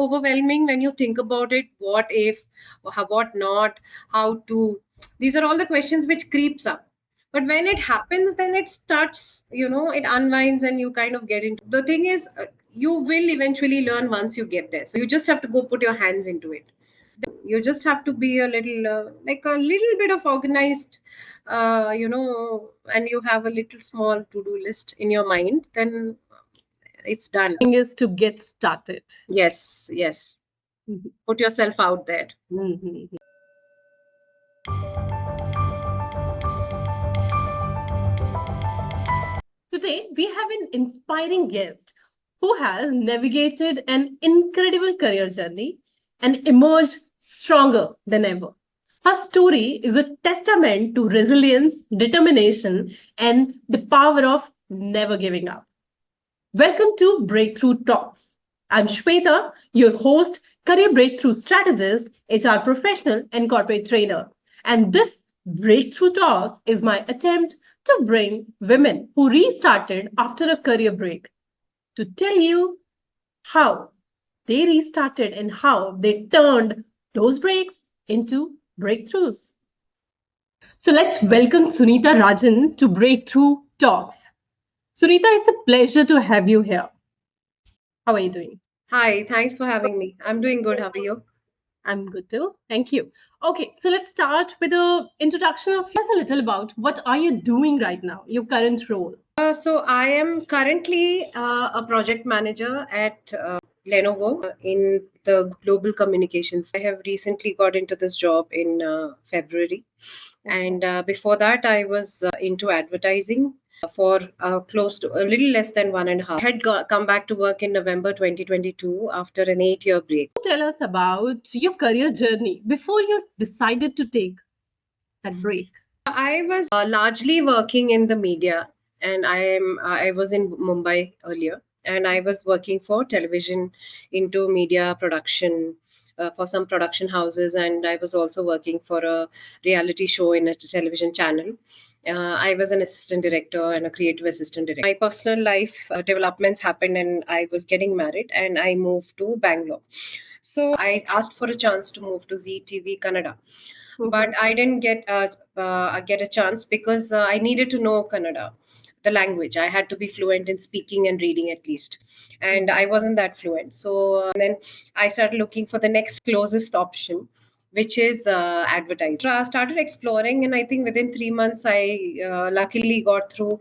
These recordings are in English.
overwhelming when you think about it. What if, what not, how to? These are all the questions which creeps up. But when it happens, then it starts, it unwinds and you kind of get into. The thing is, you will eventually learn once you get there. So you just have to go put your hands into it. You just have to be a little, like a little bit of organized, and you have a little small to-do list in your mind, then it's done. Thing is to get started. Yes. Mhm. Put yourself out there. Mhm. Today, we have an inspiring guest who has navigated an incredible career journey and emerged stronger than ever. Her story is a testament to resilience, determination, and the power of never giving up. Welcome to Breakthrough Talks. I'm Shweta, your host, career breakthrough strategist, HR professional, and corporate trainer. And this Breakthrough Talks is my attempt to bring women who restarted after a career break to tell you how they restarted and how they turned those breaks into breakthroughs. So let's welcome Sunitha Rajan to Breakthrough Talks. Sunitha, it's a pleasure to have you here. How are you doing? Hi, thanks for having me. I'm doing good. How are you? I'm good too. Thank you. Okay, so let's start with a introduction of you. Tell us a little about what are you doing right now, your current role. So I am currently a project manager at Lenovo in the global communications. I have recently got into this job in February, and before that, I was into advertising for close to a little less than 1.5. I had come back to work in November 2022 after an 8-year break. Tell us about your career journey before you decided to take that break. I was largely working in the media, and I was in Mumbai earlier, and I was working for television into media production for some production houses, and I was also working for a reality show in a television channel. I was an assistant director and a creative assistant director. My personal life developments happened, and I was getting married, and I moved to Bangalore. So I asked for a chance to move to ZTV Kannada, but I didn't get a chance because I needed to know Kannada, the language. I had to be fluent in speaking and reading at least, and I wasn't that fluent. So then I started looking for the next closest option, which is advertising. So I started exploring, and I think within 3 months, I luckily got through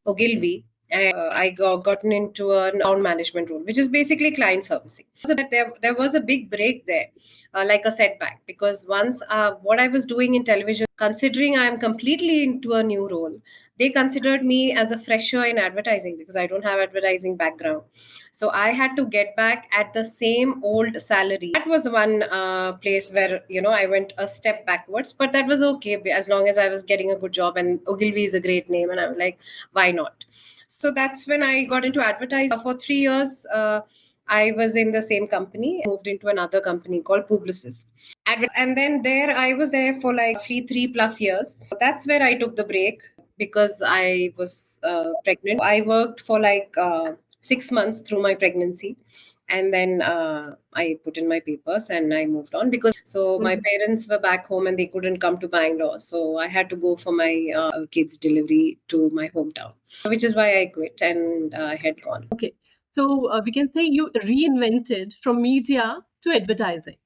Ogilvy. And I got gotten into an account management role, which is basically client servicing. So that there was a big break there, like a setback, because once what I was doing in television, considering I am completely into a new role, they considered me as a fresher in advertising because I don't have advertising background. So I had to get back at the same old salary. That was one place where I went a step backwards, but that was okay as long as I was getting a good job. And Ogilvy is a great name, and I was like, why not? So that's when I got into advertising. For 3 years, I was in the same company, moved into another company called Publicis. And then there, I was there for like roughly 3+ years. That's where I took the break because I was pregnant. I worked for like 6 months through my pregnancy. And then I put in my papers and I moved on because my parents were back home and they couldn't come to Bangalore. So I had to go for my kids' delivery to my hometown, which is why I quit and I had gone. Okay, so we can say you reinvented from media to advertising.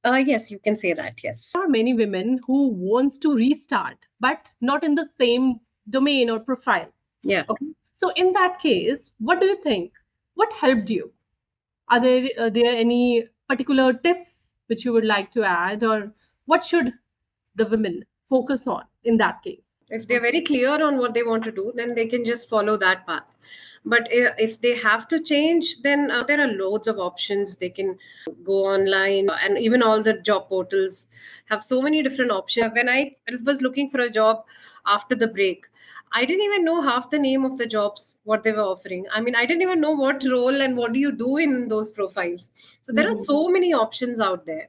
Yes, you can say that. Yes. There are many women who wants to restart, but not in the same domain or profile. Yeah. Okay. So in that case, what do you think? What helped you? Are there any particular tips which you would like to add, or what should the women focus on in that case? If they're very clear on what they want to do, then they can just follow that path. But if they have to change, then there are loads of options. They can go online, and even all the job portals have so many different options. When I was looking for a job after the break, I didn't even know half the name of the jobs, what they were offering. I mean, I didn't even know what role and what do you do in those profiles. So there are so many options out there,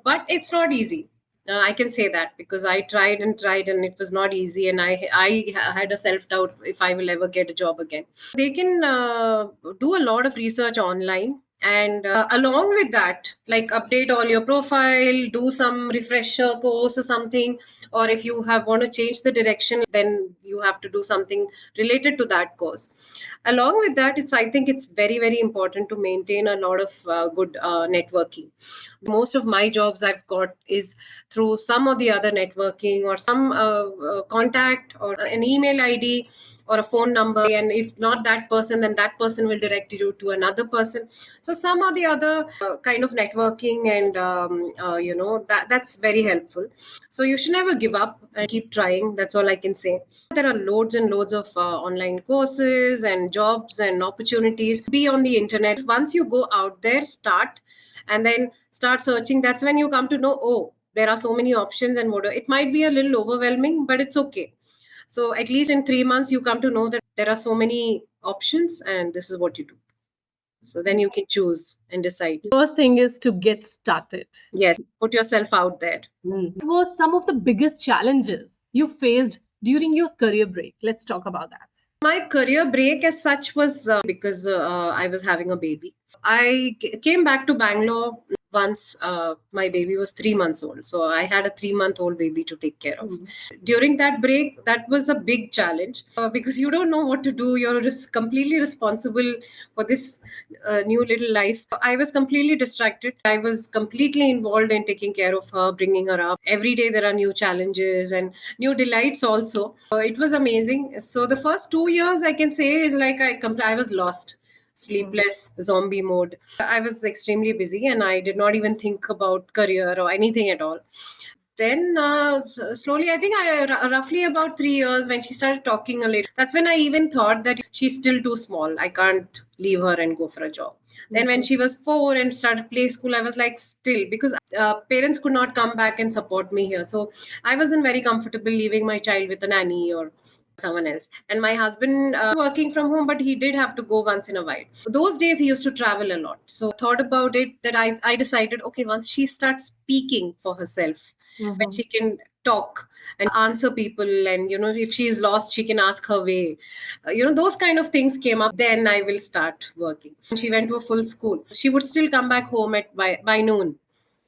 but it's not easy. I can say that because I tried and tried and it was not easy, and I had a self doubt if I will ever get a job again. They can do a lot of research online And along with that, like update all your profile, do some refresher course or something, or if you have want to change the direction, then you have to do something related to that course. Along with that, I think it's very, very important to maintain a lot of good networking. Most of my jobs I've got is through some or the other networking, or some contact, or an email ID, or a phone number. And if not that person, then that person will direct you to another person. So some or the other kind of networking, and that's very helpful. So you should never give up and keep trying. That's all I can say. There are loads and loads of online courses and jobs and opportunities. Be on the internet. Once you go out there, start, and then start searching. That's when you come to know, oh, there are so many options, and what it might be a little overwhelming, but it's okay. So at least in 3 months, you come to know that there are so many options, and this is what you do. So then you can choose and decide. First thing is to get started. Yes, put yourself out there. What was some of the biggest challenges you faced during your career break? Let's talk about that. My career break as such was because I was having a baby. I came back to Bangalore once my baby was 3 months old. So I had a 3-month-old baby to take care of. During that break, that was a big challenge because you don't know what to do. You're completely responsible for this new little life. I was completely distracted. I was completely involved in taking care of her, bringing her up. Every day there are new challenges and new delights also. It was amazing. So the first 2 years, I can say, is like I was lost. Sleepless, zombie mode. I was extremely busy, and I did not even think about career or anything at all. Then slowly, I think roughly about 3 years, when she started talking a little, that's when I even thought that she's still too small. I can't leave her and go for a job. Then when she was 4 and started play school, I was like, still, because parents could not come back and support me here. So I wasn't very comfortable leaving my child with a nanny or someone else. And my husband working from home, but he did have to go once in a while. Those days he used to travel a lot. So thought about it, that I decided, okay, once she starts speaking for herself, when she can talk and answer people, and if she is lost, she can ask her way, those kind of things came up. Then I will start working. She went to a full school. She would still come back home at by noon.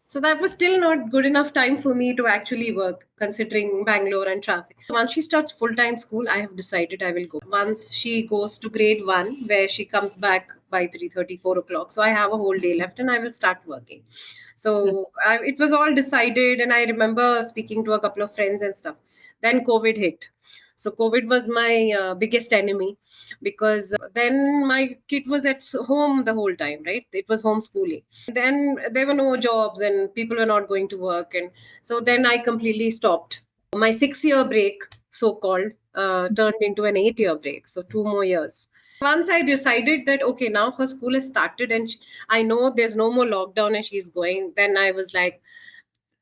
So that was still not good enough time for me to actually work, considering Bangalore and traffic. Once she starts full-time school, I have decided I will go. Once she goes to grade 1, where she comes back by 3:30, 4 o'clock. So I have a whole day left, and I will start working. So it was all decided, and I remember speaking to a couple of friends and stuff. Then COVID hit. So COVID was my biggest enemy, because then my kid was at home the whole time, right? It was homeschooling. Then there were no jobs, and people were not going to work. And so then I completely stopped. My 6-year break, so called, turned into an 8-year break. So 2 more years. Once I decided that, okay, now her school has started, and I know there's no more lockdown and she's going, then I was like,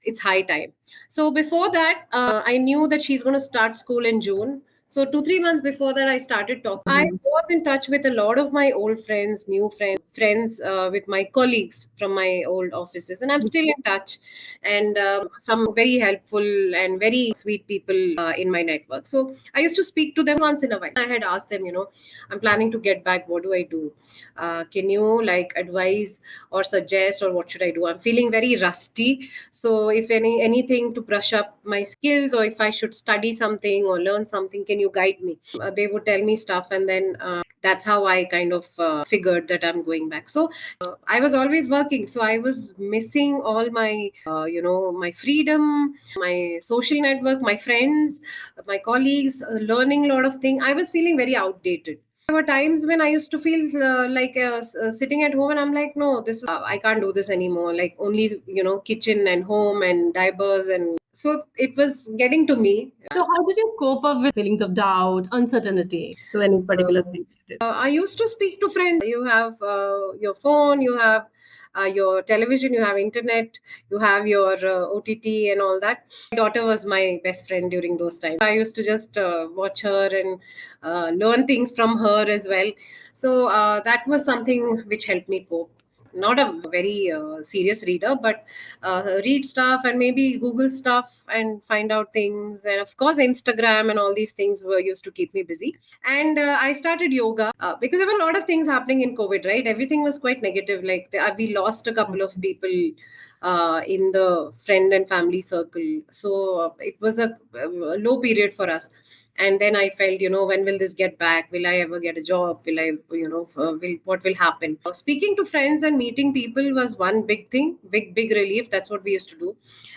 it's high time. So before that, I knew that she's going to start school in June. So 2-3 months before that, I started talking. I was in touch with a lot of my old friends, new friends, with my colleagues from my old offices, and I'm still in touch. And some very helpful and very sweet people in my network. So I used to speak to them once in a while. I had asked them, I'm planning to get back. What do I do? Can you advise or suggest, or what should I do? I'm feeling very rusty. So if anything to brush up my skills, or if I should study something or learn something, can you guide me? They would tell me stuff, and then that's how I kind of figured that I'm going back. So I was always working, so I was missing all my my freedom, my social network, my friends, my colleagues, learning a lot of things. I was feeling very outdated. There were times when I used to feel sitting at home, and I'm like, no, this is, I can't do this anymore. Like, only, kitchen and home and diapers. And so it was getting to me. So, how did you cope up with feelings of doubt, uncertainty to any particular thing? I used to speak to friends. You have your phone, you have your television, you have internet, you have your OTT and all that. My daughter was my best friend during those times. I used to just watch her and learn things from her as well. So that was something which helped me cope. not a very serious reader, but read stuff and maybe Google stuff and find out things. And of course, Instagram and all these things were used to keep me busy. And I started yoga because there were a lot of things happening in COVID, right? Everything was quite negative. Like we lost a couple of people in the friend and family circle. So it was a low period for us. And then I felt, when will this get back? Will I ever get a job? Will I, what will happen? Speaking to friends and meeting people was one big thing, big relief. That's what we used to do.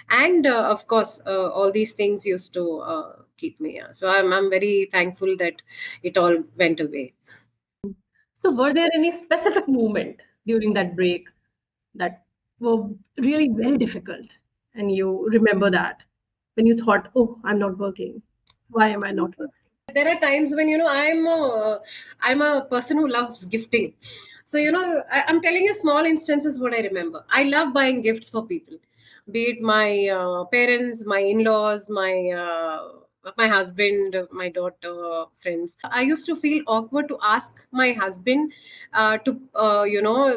And of course, all these things used to keep me. So I'm very thankful that it all went away. So, were there any specific moment during that break that were really very difficult, and you remember that when you thought, "Oh, I'm not working. Why am I not working?" There are times when I'm a person who loves gifting. So I'm telling you small instances what I remember. I love buying gifts for people, be it my parents, my in-laws, my husband, my daughter, friends. I used to feel awkward to ask my husband to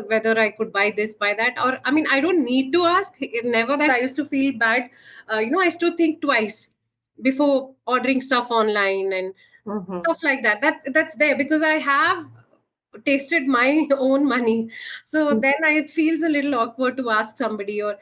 whether I could buy this, buy that, or I mean I don't need to ask. Never that I used to feel bad. I used to think twice before ordering stuff online and stuff like that. That's there because I have tasted my own money. So then it feels a little awkward to ask somebody or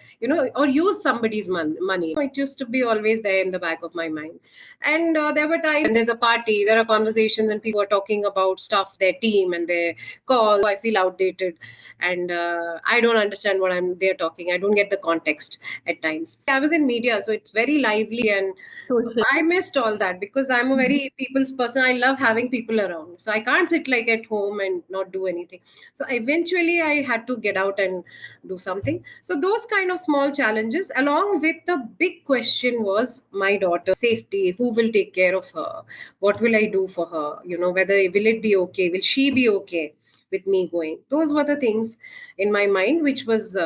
or use somebody's money. It used to be always there in the back of my mind. And there were times when there's a party, there are conversations and people are talking about stuff, their team and their call. I feel outdated and I don't understand what they're talking. I don't get the context at times. I was in media, so it's very lively and Social. I missed all that because I'm a very people's person. I love having people around. So I can't sit like at home and not do anything. So eventually I had to get out and do something. So those kind of small challenges, along with the big question was my daughter's safety. Who will take care of her? What will I do for her? Whether will it be okay? Will she be okay with me going? Those were the things in my mind, which was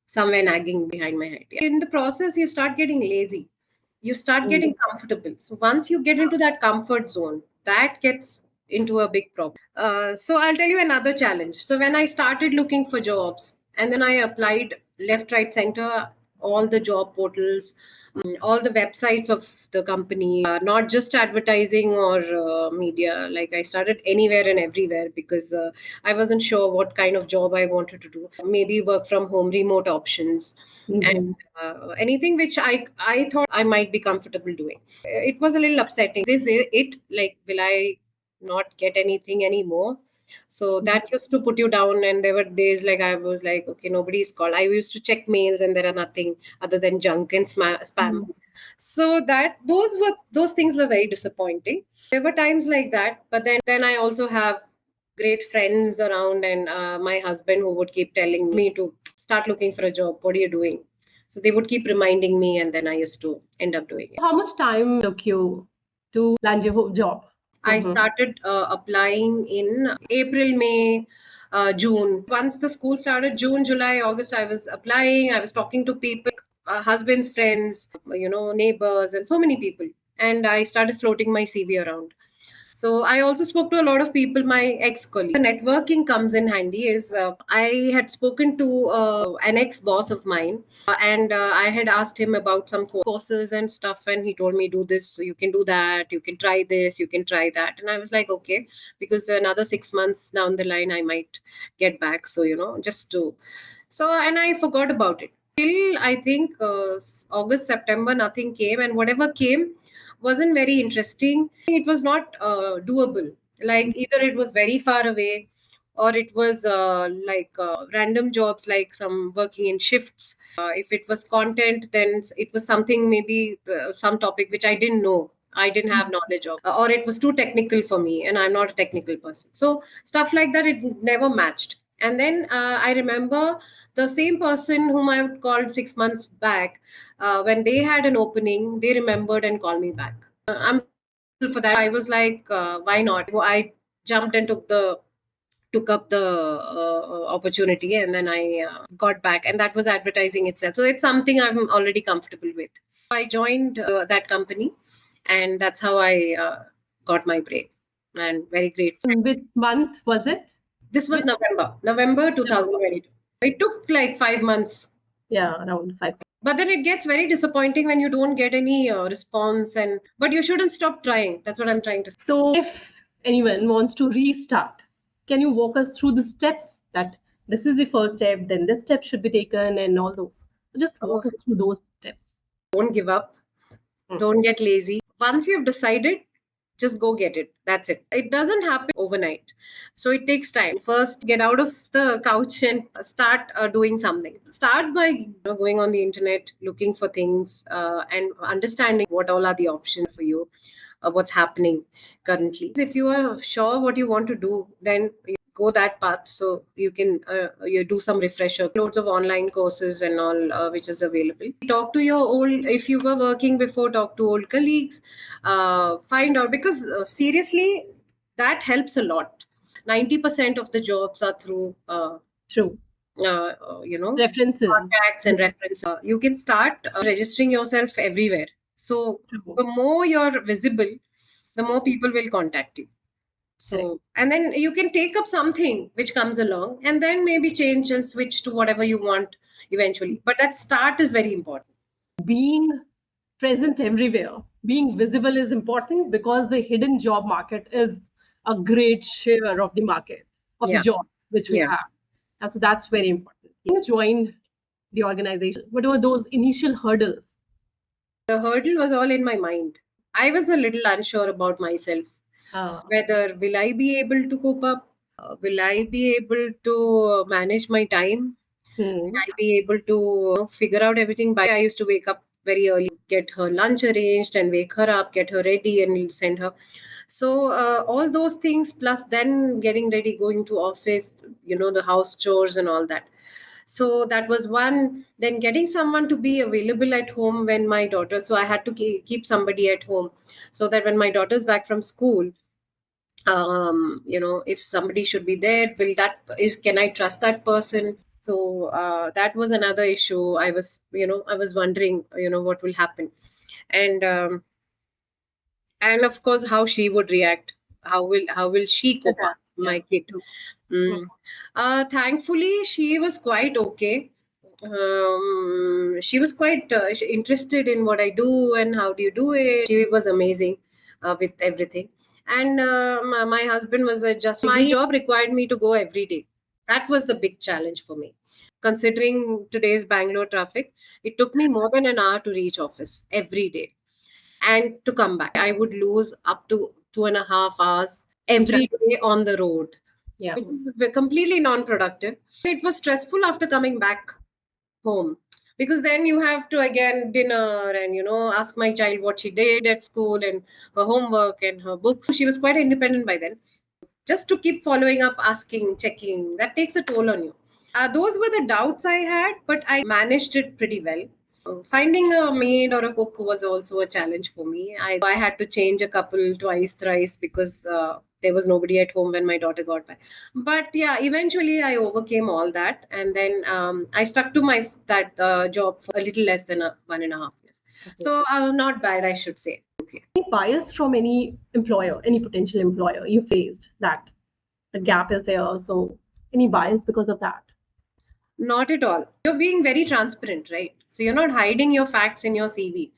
somewhere nagging behind my head. In the process, you start getting lazy, you start getting comfortable. So once you get into that comfort zone, that gets into a big problem. So I'll tell you another challenge. So when I started looking for jobs and then I applied left, right, center, all the job portals, all the websites of the company, not just advertising or media. Like I started anywhere and everywhere because I wasn't sure what kind of job I wanted to do. Maybe work from home, remote options, and anything which I thought I might be comfortable doing. It was a little upsetting. This is it. Like, will I not get anything anymore? So that used to put you down. And there were days like I was like, okay, nobody's called. I used to check mails and there are nothing other than junk and spam. So those things were very disappointing. There were times like that, but then I also have great friends around and my husband who would keep telling me to start looking for a job. What are you doing? So they would keep reminding me, and then I used to end up doing it. How much time took you to land your job? I started applying in April, May, June. Once the school started, June, July, August, I was applying. I was talking to people, husbands, friends, neighbors, and so many people. And I started floating my CV around. So I also spoke to a lot of people, my ex-colleagues. The networking comes in handy is I had spoken to an ex-boss of mine and I had asked him about some courses and stuff and he told me do this, you can do that, you can try this, you can try that. And I was like, okay, because another 6 months down the line, I might get back. So, just to, so, and I forgot about it. Till I think August, September, nothing came. And whatever came, wasn't very interesting. It was not doable. Like either it was very far away or it was random jobs like some working in shifts. If it was content, then it was something maybe some topic which I didn't know. I didn't have knowledge of, or it was too technical for me, and I'm not a technical person. So stuff like that, it never matched. And then I remember the same person whom I called 6 months back, when they had an opening, they remembered and called me back. I'm grateful for that. I was like, why not? I jumped and took up the opportunity, and then I got back, and that was advertising itself. So it's something I'm already comfortable with. I joined that company, and that's how I got my break. And very grateful. Which month was it? This was Which, November 2022. It took like 5 months. yeah, around 5. But then it gets very disappointing when you don't get any response. But you shouldn't stop trying. That's what I'm trying to say. So, if anyone wants to restart, can you walk us through the steps that this is the first step, then this step should be taken, and all those? Just walk us through those steps. Don't give up. Don't get lazy. Once you've decided, just go get it. That's it. It doesn't happen overnight. So it takes time. First, get out of the couch and start doing something. Start by going on the internet, looking for things, and understanding what all are the options for you, what's happening currently. If you are sure what you want to do, then you go that path, so you can you do some refresher, loads of online courses and all, which is available. Talk to your old, if you were working before, talk to old colleagues, find out, because seriously, that helps a lot. 90% of the jobs are through True. References. contacts and references. You can start registering yourself everywhere. So True. the more you're visible, the more people will contact you. So, and then you can take up something which comes along and then maybe change and switch to whatever you want eventually. But that start is very important. Being present everywhere, being visible is important, because the hidden job market is a great share of the market of the job which we have. And so that's very important. You joined the organization. What were those initial hurdles? The hurdle was all in my mind. I was a little unsure about myself. Whether will I be able to cope up? Will I be able to manage my time? Will I be able to figure out everything? I used to wake up very early, get her lunch arranged and wake her up, get her ready and send her. So all those things, plus then getting ready, going to office, the house chores and all that. So that was one. Then getting someone to be available at home when my daughter, so I had to keep somebody at home, so that when my daughter's back from school, if somebody should be there, can I trust that person? So that was another issue. I was wondering, what will happen. And of course, how she would react, how will she cope up, my kid. Thankfully, she was quite okay. She was quite interested in what I do and how do you do it. She was amazing with everything. And my husband was just, my job required me to go every day. That was the big challenge for me. Considering today's Bangalore traffic, it took me more than an hour to reach office every day and to come back. I would lose up to 2.5 hours every day on the road, which is completely non-productive. It was stressful after coming back home, because then you have to again dinner and ask my child what she did at school and her homework and her books. She was quite independent by then. Just to keep following up, asking, checking, that takes a toll on you. Those were the doubts I had, but I managed it pretty well. Finding a maid or a cook was also a challenge for me. I had to change a couple twice, thrice, because there was nobody at home when my daughter got back. But yeah, eventually I overcame all that, and then I stuck to that job for a little less than 1.5 years. So not bad, I should say. Okay. Any bias from any employer, any potential employer you faced, that the gap is there? So any bias because of that? Not at all. You're being very transparent, right? So you're not hiding your facts in your CV.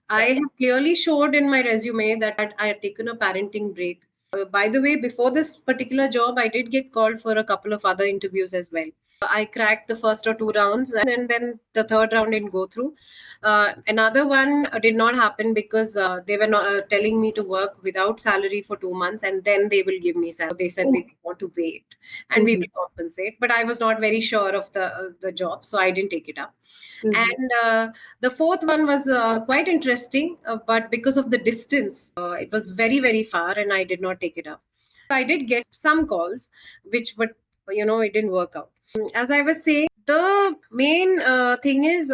I have clearly showed in my resume that I had taken a parenting break. By the way, before this particular job, I did get called for a couple of other interviews as well. I cracked the first or two rounds, and then the third round didn't go through. Another one did not happen because they were not telling me to work without salary for 2 months, and then they will give me salary. They said they want to wait and we will compensate. But I was not very sure of the job, so I didn't take it up. And the fourth one was quite interesting, but because of the distance, it was very, very far, and I did not take it up. I did get some calls, but it didn't work out. As I was saying, the main thing is,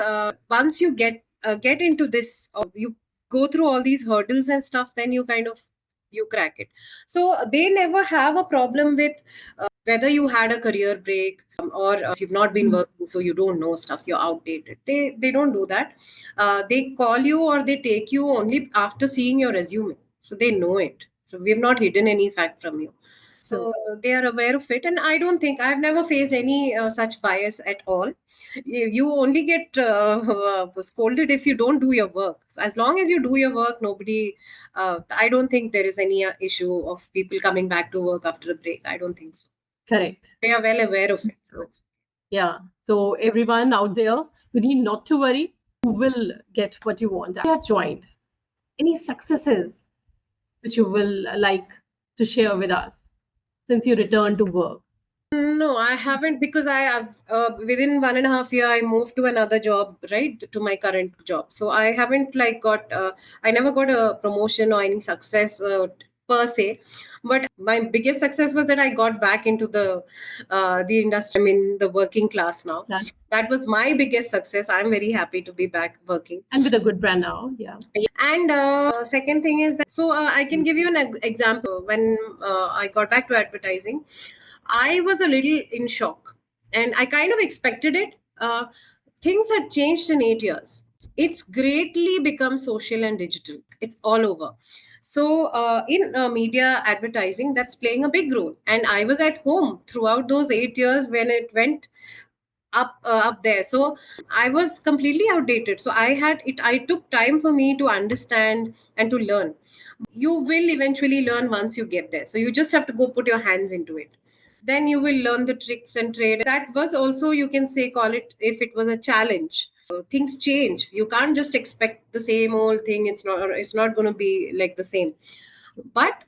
once you get into this, you go through all these hurdles and stuff, then you crack it. So they never have a problem with whether you had a career break, or you've not been working, so you don't know stuff, you're outdated. They don't do that. They call you or they take you only after seeing your resume, so they know it. So we have not hidden any fact from you. So they are aware of it, and I don't think I've never faced any such bias at all. You only get scolded if you don't do your work. So as long as you do your work, nobody. I don't think there is any issue of people coming back to work after a break. I don't think so. Correct. They are well aware of it. So it's Yeah. So everyone out there, you need not to worry. You will get what you want. You have joined. Any successes which you will like to share with us since you returned to work? No, I haven't, because I have within 1.5 year I moved to another job, right, to my current job. So I haven't like got I never got a promotion or any success per se. But my biggest success was that I got back into the industry. I'm in the working class now. Yeah. That was my biggest success. I'm very happy to be back working. And with a good brand now. Yeah. And second thing is that, so I can give you an example. When I got back to advertising, I was a little in shock, and I kind of expected it. Things had changed in 8 years. It's greatly become social and digital. It's all over. So in media advertising, that's playing a big role. And I was at home throughout those 8 years when it went up there. So I was completely outdated. So I took time for me to understand and to learn. You will eventually learn once you get there. So you just have to go put your hands into it. Then you will learn the tricks and trade. That was also, you can say, call it, if it was a challenge. Things change. You can't just expect the same old thing. It's not going to be like the same. But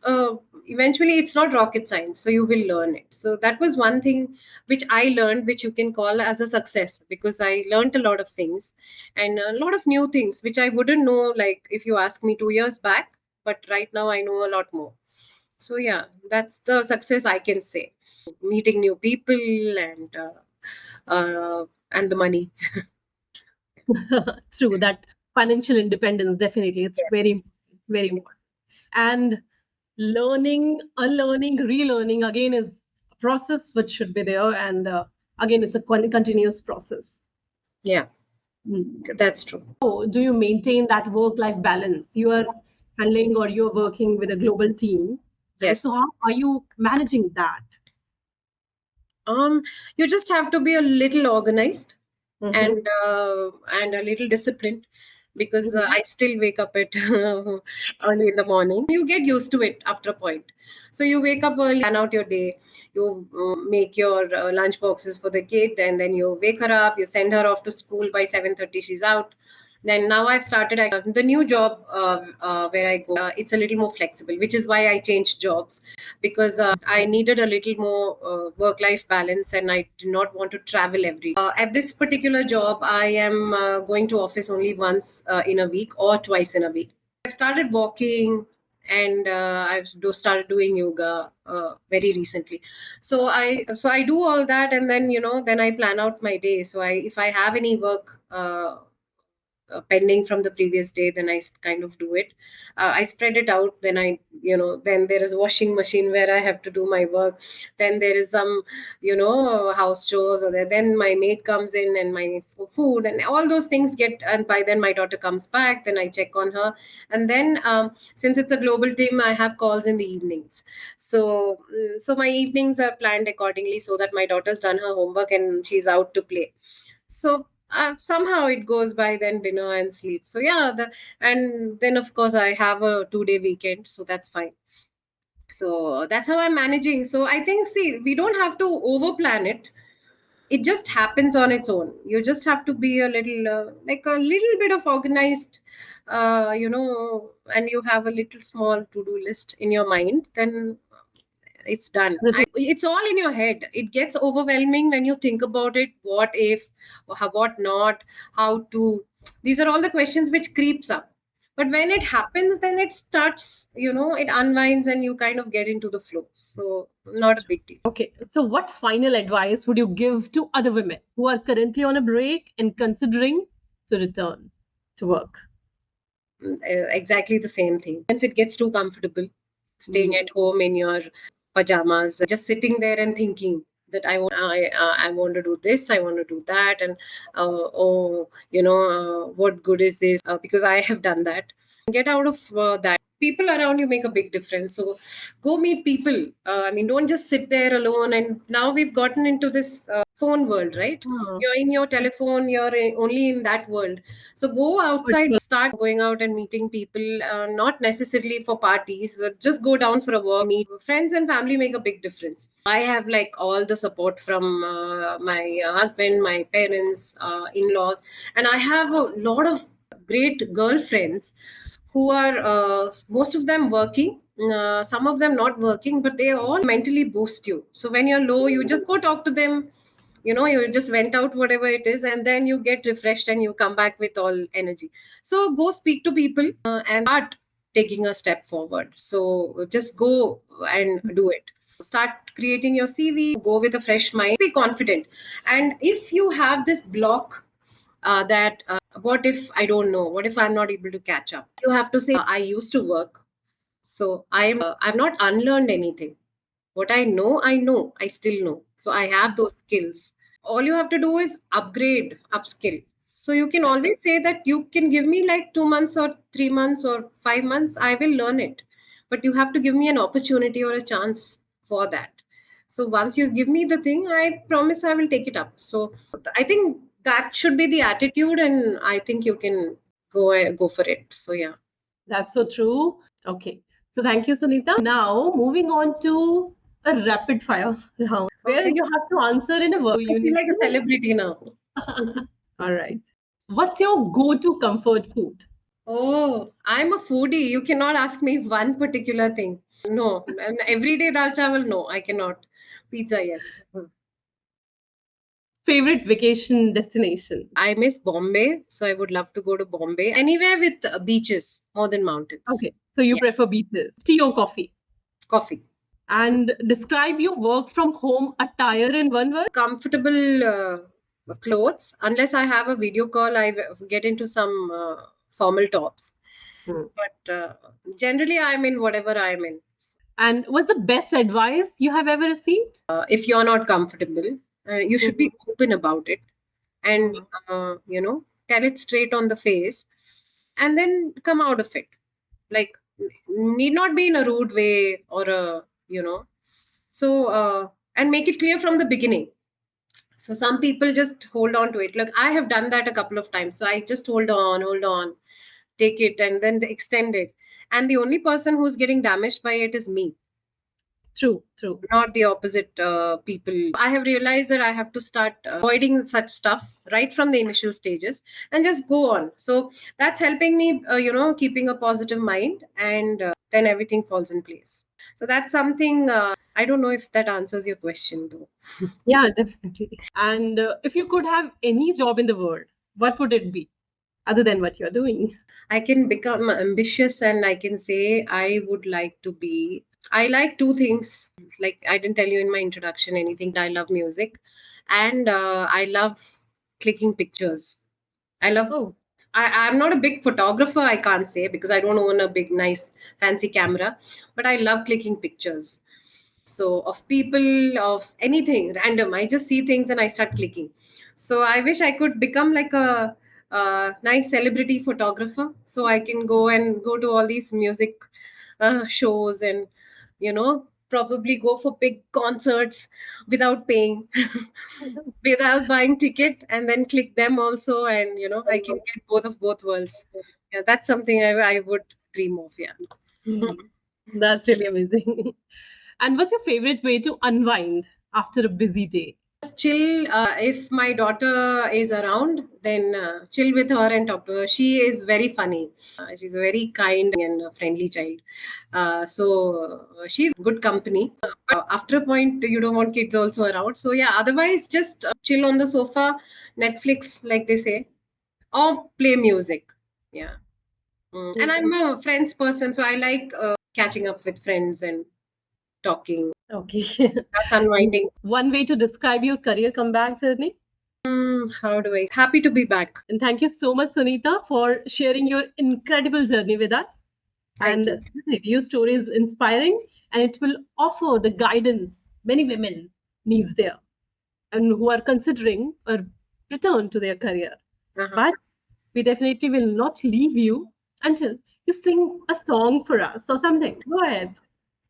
eventually it's not rocket science, so you will learn it. So that was one thing which I learned, which you can call as a success, because I learned a lot of things, and a lot of new things which I wouldn't know, like if you ask me 2 years back. But right now I know a lot more. So yeah, that's the success I can say. Meeting new people, and the money. True, that financial independence, definitely. It's very, very important. And learning, unlearning, relearning again is a process which should be there. And again, it's a continuous process. Yeah, Mm. that's true. So, do you maintain that work-life balance? You are handling or you're working with a global team. And so, Yes. how are you managing that? You just have to be a little organized, Mm-hmm. and a little disciplined, because Mm-hmm. I still wake up at early in the morning. You get used to it after a point. So you wake up early, plan out your day, you make your lunch boxes for the kid, and then you wake her up, you send her off to school by 7:30. She's out. Then now I've started the new job where I go. It's a little more flexible, which is why I changed jobs, because I needed a little more work-life balance, and I did not want to travel every day. At this particular job, I am going to office only once in a week or twice in a week. I've started walking, and started doing yoga very recently. So I do all that, and then I plan out my day. So if I have any work pending from the previous day, then kind of do it. I spread it out. Then then there is a washing machine where I have to do my work. Then there is some house chores, or there. Then my maid comes in, and my food, and all those things get. And by then my daughter comes back, then I check on her. And then since it's a global team, I have calls in the evenings. So my evenings are planned accordingly, so that my daughter's done her homework and she's out to play. So somehow it goes by, then dinner and sleep. So yeah, and then of course I have a 2 day weekend, so that's fine. So that's how I'm managing. So I think, see, we don't have to over plan it. It just happens on its own. You just have to be a little like a little bit of organized, and you have a little small to-do list in your mind, then it's done. It's all in your head. It gets overwhelming when you think about it. What if, what not, how to. These are all the questions which creeps up. But when it happens, then it starts, it unwinds, and you kind of get into the flow. So not a big deal. Okay, so what final advice would you give to other women who are currently on a break and considering to return to work? Exactly the same thing. Once it gets too comfortable, staying at home in your pajamas, just sitting there and thinking that I want to do this, I want to do that, and what good is this? Because I have done that. Get out of that. people around you make a big difference. So go meet people. I mean, don't just sit there alone. And now we've gotten into this phone world, right? Hmm. You're in your telephone, only in that world. So go outside, start going out and meeting people, not necessarily for parties, but just go down for a walk, meet friends and family, make a big difference. I have like all the support from my husband, my parents, in-laws, and I have a lot of great girlfriends who are most of them working, some of them not working, but they all mentally boost you. So when you're low, you just go talk to them, you just vent out whatever it is, and then you get refreshed and you come back with all energy. So go speak to people and start taking a step forward. So just go and do it. Start creating your CV, go with a fresh mind, be confident. And if you have this block, that what if I don't know, what if I'm not able to catch up, you have to say, I used to work, so I've not unlearned anything. What I know, I still know. So I have those skills. All you have to do is upskill. So you can always say that you can give me like 2 months or 3 months or 5 months, I will learn it. But you have to give me an opportunity or a chance for that. So once you give me the thing, I promise I will take it up. So I think that should be the attitude, and I think you can go for it. So yeah. That's so true. Okay. So thank you, Sunita. Now, moving on to a rapid fire round where Okay. you have to answer in a word. I You feel need like a to. celebrity now. All right. What's your go-to comfort food? Oh, I'm a foodie. You cannot ask me one particular thing. No, and everyday dal chawal, no, I cannot. Pizza, yes. Favorite vacation destination? I miss Bombay, so I would love to go to Bombay. Anywhere with beaches more than mountains. Okay. So you Yeah, prefer beaches, tea or coffee? coffee. And describe your work from home attire in one word. Comfortable clothes. Unless I have a video call, get into some formal tops. Hmm. But generally, I'm in whatever I'm in. And what's the best advice you have ever received? If you're not comfortable, you should be Mhm. open about it, and Mhm. tell it straight on the face, and then come out of it. Like, need not be in a rude way or a so and make it clear from the beginning. So some people just hold on to it. Like, I have done that a couple of times, so I just hold on, take it, and then extend it, and the only person who's getting damaged by it is me, True, true. not the opposite people. I have realized that I have to start avoiding such stuff right from the initial stages and just go on. So that's helping me, keeping a positive mind, and then everything falls in place. So that's something. I don't know if that answers your question, though. Yeah, definitely. And if you could have any job in the world, what would it be other than what you're doing? I can become ambitious, and I can say I would like to be. I like two things. Like, I didn't tell you in my introduction anything. I love music, and I love clicking pictures. I love. Oh, I'm not a big photographer, I can't say, because I don't own a big, nice, fancy camera, but I love clicking pictures. So, of people, of anything random, I just see things and I start clicking. So, I wish I could become like a nice celebrity photographer, so I can go to all these music shows, and probably go for big concerts without paying, without buying ticket, and then click them also, and I can get both worlds. Yeah, that's something I would dream of. Yeah. mhm. That's really amazing. And what's your favorite way to unwind after a busy day? Just chill. If my daughter is around, then chill with her and talk to her. She is very funny. She's a very kind and friendly child. So she's good company. After a point, you don't want kids also around. So yeah, otherwise just chill on the sofa, Netflix, like they say, or play music. Yeah. And I'm a friends person, so I like catching up with friends and talking. Okay. That's unwinding. One way to describe your career comeback journey. How do I? Happy to be back. And thank you so much, Sunita, for sharing your incredible journey with us. Thank And you. your story is inspiring and it will offer the guidance many women needs there and who are considering a return to their career. Uh-huh. But we definitely will not leave you until You sing a song for us or something. Go ahead.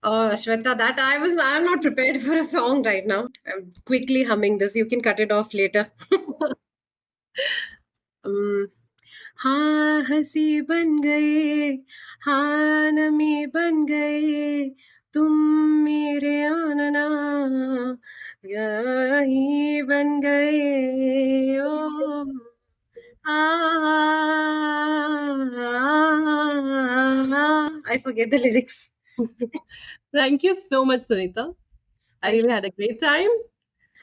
Oh, Shweta, I'm not prepared for a song right now. I'm quickly humming this. You can cut it off later. um, हाँ हंसी बन गए, हाँ नमी बन गए, तुम मेरे आनना यही बन गए ओ I forget the lyrics. Thank you so much, Sunita. I Thank really had a great time.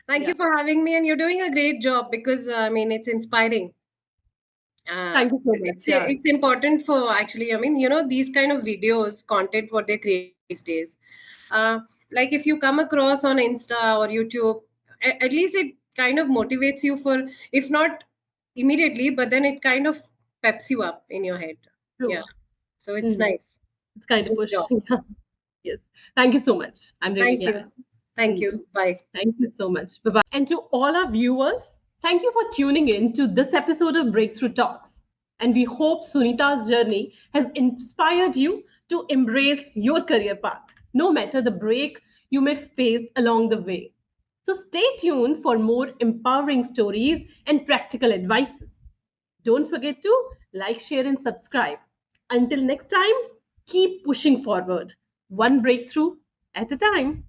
Thank Yeah. you for having me, and you're doing a great job because I mean it's inspiring. Thank you so much. Yeah. It's important for actually. I mean, these kind of videos, content, what they're creating these days. Like if you come across on Insta or YouTube, at least it kind of motivates you for, if not immediately, but then it kind of peps you up in your head. True. Yeah. So it's Mhm. nice. It's kind of Good push. job. Yes. Thank you so much. I'm really Thank you. glad. Thank Mhm. you. Bye. Thank you so much. Bye bye. And to all our viewers, thank you for tuning in to this episode of Breakthrough Talks. And we hope Sunita's journey has inspired you to embrace your career path, no matter the break you may face along the way. So stay tuned for more empowering stories and practical advices. Don't forget to like, share, and subscribe. Until next time, keep pushing forward, one breakthrough at a time.